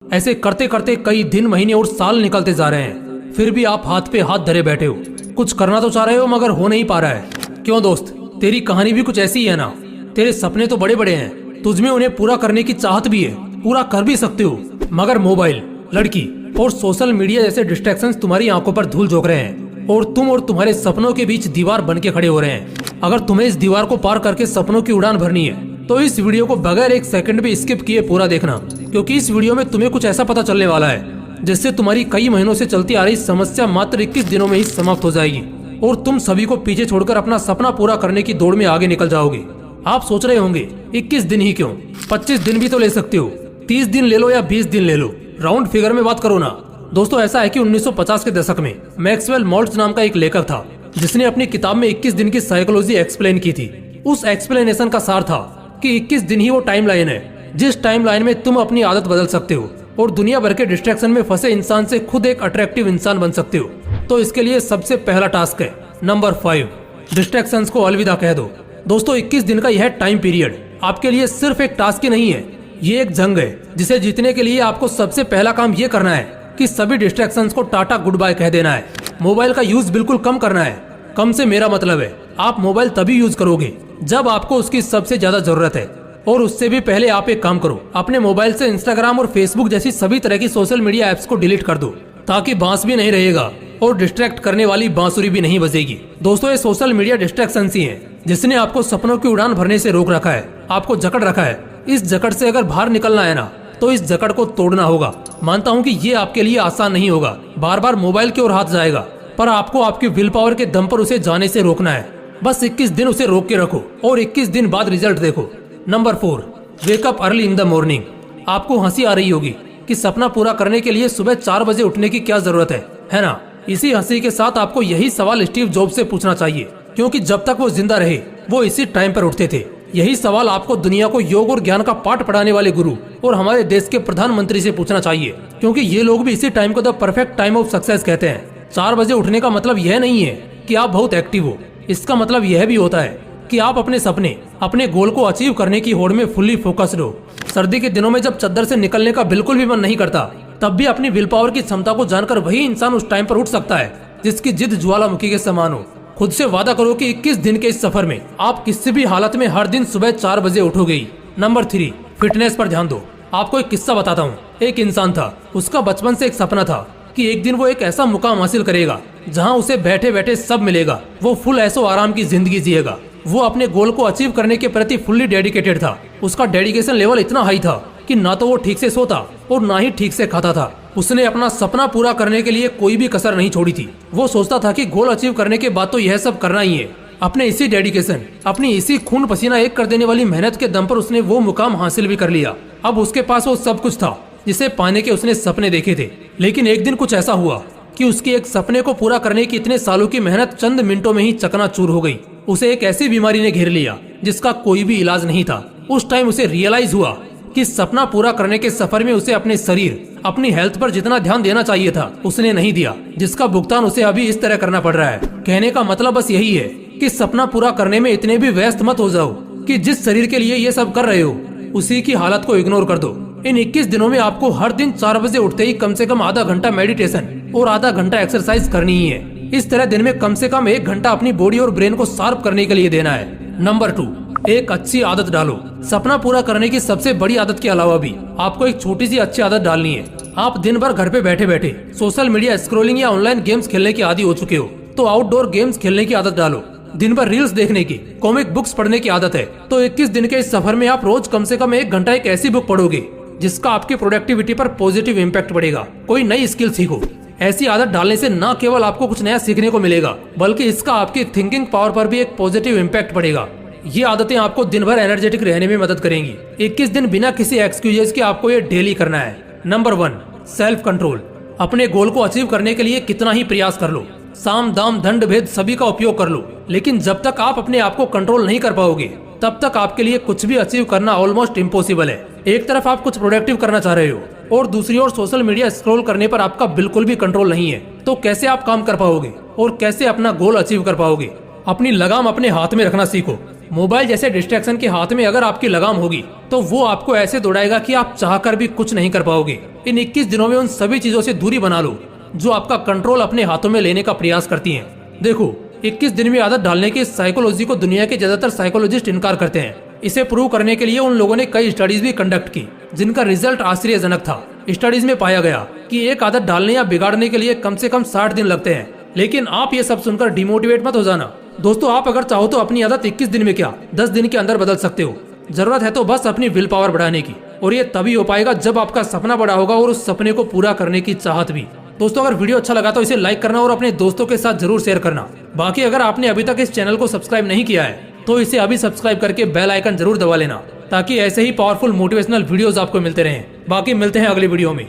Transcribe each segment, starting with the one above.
ऐसे करते करते कई दिन, महीने और साल निकलते जा रहे हैं, फिर भी आप हाथ पे हाथ धरे बैठे हो। कुछ करना तो चाह रहे हो मगर हो नहीं पा रहा है। क्यों दोस्त, तेरी कहानी भी कुछ ऐसी ही है ना। तेरे सपने तो बड़े बड़े हैं, तुझमें उन्हें पूरा करने की चाहत भी है, पूरा कर भी सकते हो, मगर मोबाइल, लड़की और सोशल मीडिया जैसे डिस्ट्रैक्शंस तुम्हारी आंखों पर धूल झोंक रहे हैं और तुम और तुम्हारे सपनों के बीच दीवार बन के खड़े हो रहे हैं। अगर तुम्हें इस दीवार को पार करके सपनों की उड़ान भरनी है तो इस वीडियो को बगैर एक सेकंड भी स्किप किए पूरा देखना, क्योंकि इस वीडियो में तुम्हें कुछ ऐसा पता चलने वाला है जिससे तुम्हारी कई महीनों से चलती आ रही समस्या मात्र 21 दिनों में ही समाप्त हो जाएगी और तुम सभी को पीछे छोड़कर अपना सपना पूरा करने की दौड़ में आगे निकल जाओगे। आप सोच रहे होंगे 21 दिन ही क्यों, 25 दिन भी तो ले सकते हो, 30 दिन ले लो या 20 दिन ले लो, राउंड फिगर में बात करो ना। दोस्तों, ऐसा है कि 1950 के दशक में मैक्सवेल मोल्ट्ज नाम का एक लेखक था जिसने अपनी किताब में 21 दिन की साइकोलॉजी एक्सप्लेन की थी। उस एक्सप्लेनेशन का सार था कि 21 दिन ही वो टाइम लाइन है जिस टाइम लाइन में तुम अपनी आदत बदल सकते हो और दुनिया भर के डिस्ट्रैक्शन में फंसे इंसान से खुद एक अट्रैक्टिव इंसान बन सकते हो। तो इसके लिए सबसे पहला टास्क है नंबर 5, डिस्ट्रैक्शंस को अलविदा कह दो। दोस्तों, 21 दिन का यह टाइम पीरियड आपके लिए सिर्फ एक टास्क ही नहीं है, ये एक जंग है जिसे जीतने के लिए आपको सबसे पहला काम ये करना है कि सभी डिस्ट्रैक्शंस को टाटा गुड बाय कह देना है। मोबाइल का यूज बिल्कुल कम करना है। कम से मेरा मतलब है आप मोबाइल तभी यूज करोगे जब आपको उसकी सबसे ज्यादा जरूरत है, और उससे भी पहले आप एक काम करो, अपने मोबाइल से इंस्टाग्राम और फेसबुक जैसी सभी तरह की सोशल मीडिया एप्स को डिलीट कर दो, ताकि बांस भी नहीं रहेगा और डिस्ट्रैक्ट करने वाली बांसुरी भी नहीं बजेगी। दोस्तों, ये सोशल मीडिया डिस्ट्रैक्शन ही है जिसने आपको सपनों की उड़ान भरने से रोक रखा है, आपको जकड़ रखा है। इस जकड़ से अगर बाहर निकलना है ना तो इस जकड़ को तोड़ना होगा। मानता हूँ कि ये आपके लिए आसान नहीं होगा, बार बार मोबाइल की ओर हाथ जाएगा, पर आपको आपकी विल पावर के दम पर उसे जाने से रोकना है। बस 21 दिन उसे रोक के रखो और 21 दिन बाद रिजल्ट देखो। Number 4, wake up early in the morning. आपको हंसी आ रही होगी कि सपना पूरा करने के लिए सुबह 4 बजे उठने की क्या जरूरत है ना। इसी हंसी के साथ आपको यही सवाल स्टीव जॉब्स से पूछना चाहिए, क्योंकि जब तक वो जिंदा रहे वो इसी टाइम पर उठते थे। यही सवाल आपको दुनिया को योग और ज्ञान का पाठ पढ़ाने वाले गुरु और हमारे देश के प्रधानमंत्री से पूछना चाहिए, क्योंकि ये लोग भी इसी टाइम को the perfect time of success कहते हैं। 4 बजे उठने का मतलब यह नहीं है कि आप बहुत एक्टिव हो, इसका मतलब यह भी होता है कि आप अपने सपने, अपने गोल को अचीव करने की होड़ में फुल्ली फोकस्ड हो। सर्दी के दिनों में जब चद्दर से निकलने का बिल्कुल भी मन नहीं करता, तब भी अपनी विल पावर की क्षमता को जानकर वही इंसान उस टाइम पर उठ सकता है जिसकी जिद ज्वालामुखी के समान हो। खुद से वादा करो कि 21 दिन के इस सफर में आप किसी भी हालत में हर दिन सुबह 4 बजे उठोगे। नंबर 3, फिटनेस पर ध्यान दो। आपको एक किस्सा बताता हूँ। एक इंसान था, उसका बचपन से एक सपना था कि एक दिन वो एक ऐसा मुकाम हासिल करेगा जहाँ उसे बैठे बैठे सब मिलेगा, वो फुल ऐशो आराम की जिंदगी जिएगा। वो अपने गोल को अचीव करने के प्रति फुल्ली डेडिकेटेड था। उसका डेडिकेशन लेवल इतना हाई था कि ना तो वो ठीक से सोता और ना ही ठीक से खाता था। उसने अपना सपना पूरा करने के लिए कोई भी कसर नहीं छोड़ी थी। वो सोचता था कि गोल अचीव करने के बाद तो यह सब करना ही है। अपने इसी डेडिकेशन, अपनी इसी खून पसीना एक कर देने वाली मेहनत के दम पर उसने वो मुकाम हासिल भी कर लिया। अब उसके पास वो सब कुछ था जिसे पाने के उसने सपने देखे थे। लेकिन एक दिन कुछ ऐसा हुआ कि उसके एक सपने को पूरा करने की इतने सालों की मेहनत चंद मिनटों में ही चकनाचूर हो गई। उसे एक ऐसी बीमारी ने घेर लिया जिसका कोई भी इलाज नहीं था। उस टाइम उसे रियलाइज हुआ कि सपना पूरा करने के सफर में उसे अपने शरीर, अपनी हेल्थ पर जितना ध्यान देना चाहिए था उसने नहीं दिया, जिसका भुगतान उसे अभी इस तरह करना पड़ रहा है। कहने का मतलब बस यही है कि सपना पूरा करने में इतने भी व्यस्त मत हो जाओ कि जिस शरीर के लिए ये सब कर रहे हो उसी की हालत को इग्नोर कर दो। इन 21 दिनों में आपको हर दिन 4 बजे उठते ही कम से कम आधा घंटा मेडिटेशन और आधा घंटा एक्सरसाइज करनी ही है। इस तरह दिन में कम से कम 1 घंटा अपनी बॉडी और ब्रेन को शार्प करने के लिए देना है। नंबर 2, एक अच्छी आदत डालो। सपना पूरा करने की सबसे बड़ी आदत के अलावा भी आपको एक छोटी सी अच्छी आदत डालनी है। आप दिन भर घर पे बैठे बैठे सोशल मीडिया स्क्रॉलिंग या ऑनलाइन गेम्स खेलने के आदी हो चुके हो, तो आउटडोर गेम्स खेलने की आदत डालो। दिन भर रील्स देखने की, कॉमिक बुक्स पढ़ने की आदत है, तो 21 दिन के इस सफर में आप रोज कम से कम 1 घंटा एक ऐसी बुक पढ़ोगे जिसका आपकी प्रोडक्टिविटी पर पॉजिटिव इम्पैक्ट पड़ेगा। कोई नई स्किल सीखो। ऐसी आदत डालने से न केवल आपको कुछ नया सीखने को मिलेगा, बल्कि इसका आपकी थिंकिंग पावर पर भी एक पॉजिटिव इम्पैक्ट पड़ेगा। ये आदतें आपको दिन भर एनर्जेटिक रहने में मदद करेंगी। 21 दिन बिना किसी एक्सक्यूजेस के आपको ये डेली करना है। Number 1, self control. अपने गोल को अचीव करने के लिए कितना ही प्रयास कर लो, साम दाम दंड भेद सभी का उपयोग कर लो, लेकिन जब तक आप अपने आप को कंट्रोल नहीं कर पाओगे तब तक आपके लिए कुछ भी अचीव करना ऑलमोस्ट इम्पॉसिबल है। एक तरफ आप कुछ प्रोडक्टिव करना चाह रहे हो और दूसरी ओर सोशल मीडिया स्क्रॉल करने पर आपका बिल्कुल भी कंट्रोल नहीं है, तो कैसे आप काम कर पाओगे और कैसे अपना गोल अचीव कर पाओगे? अपनी लगाम अपने हाथ में रखना सीखो। मोबाइल जैसे डिस्ट्रैक्शन के हाथ में अगर आपकी लगाम होगी तो वो आपको ऐसे दौड़ाएगा कि आप चाहकर भी कुछ नहीं कर पाओगे। इन 21 दिनों में उन सभी चीजों से दूरी बना लो जो आपका कंट्रोल अपने हाथों में लेने का प्रयास करती हैं। देखो, 21 दिन में आदत डालने की साइकोलॉजी को दुनिया के ज्यादातर साइकोलॉजिस्ट इनकार करते हैं। इसे प्रूव करने के लिए उन लोगों ने कई स्टडीज भी कंडक्ट की जिनका रिजल्ट आश्चर्यजनक था। स्टडीज में पाया गया कि एक आदत डालने या बिगाड़ने के लिए कम से कम 60 दिन लगते हैं। लेकिन आप ये सब सुनकर डिमोटिवेट मत हो जाना दोस्तों। आप अगर चाहो तो अपनी आदत 21 दिन में क्या 10 दिन के अंदर बदल सकते हो। जरूरत है तो बस अपनी विल पावर बढ़ाने की, और ये तभी हो पाएगा जब आपका सपना बड़ा होगा और उस सपने को पूरा करने की चाहत भी। दोस्तों, अगर वीडियो अच्छा लगा तो इसे लाइक करना और अपने दोस्तों के साथ जरूर शेयर करना। बाकी अगर आपने अभी तक इस चैनल को सब्सक्राइब नहीं किया है तो इसे अभी सब्सक्राइब करके बेल आइकन जरूर दबा लेना, ताकि ऐसे ही पावरफुल मोटिवेशनल वीडियोस आपको मिलते रहें। बाकी मिलते हैं अगली वीडियो में।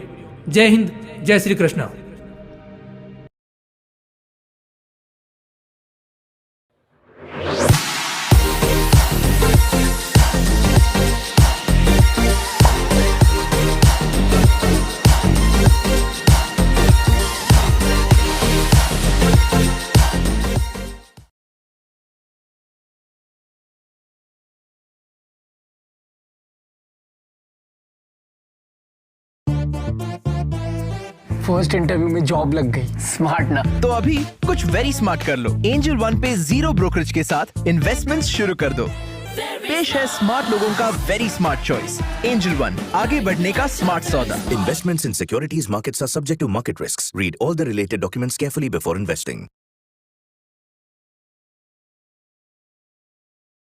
जय हिंद, जय श्री कृष्णा। फर्स्ट इंटरव्यू में जॉब लग गई। स्मार्ट ना। तो अभी कुछ वेरी स्मार्ट कर लो। एंजल वन पे जीरो ब्रोकरेज के साथ इन्वेस्टमेंट्स शुरू कर दो। पेश है स्मार्ट लोगों का very smart choice, angel one, आगे बढ़ने का स्मार्ट सौदा। Investments in securities markets are subject to market risks. Read all the related documents carefully before investing.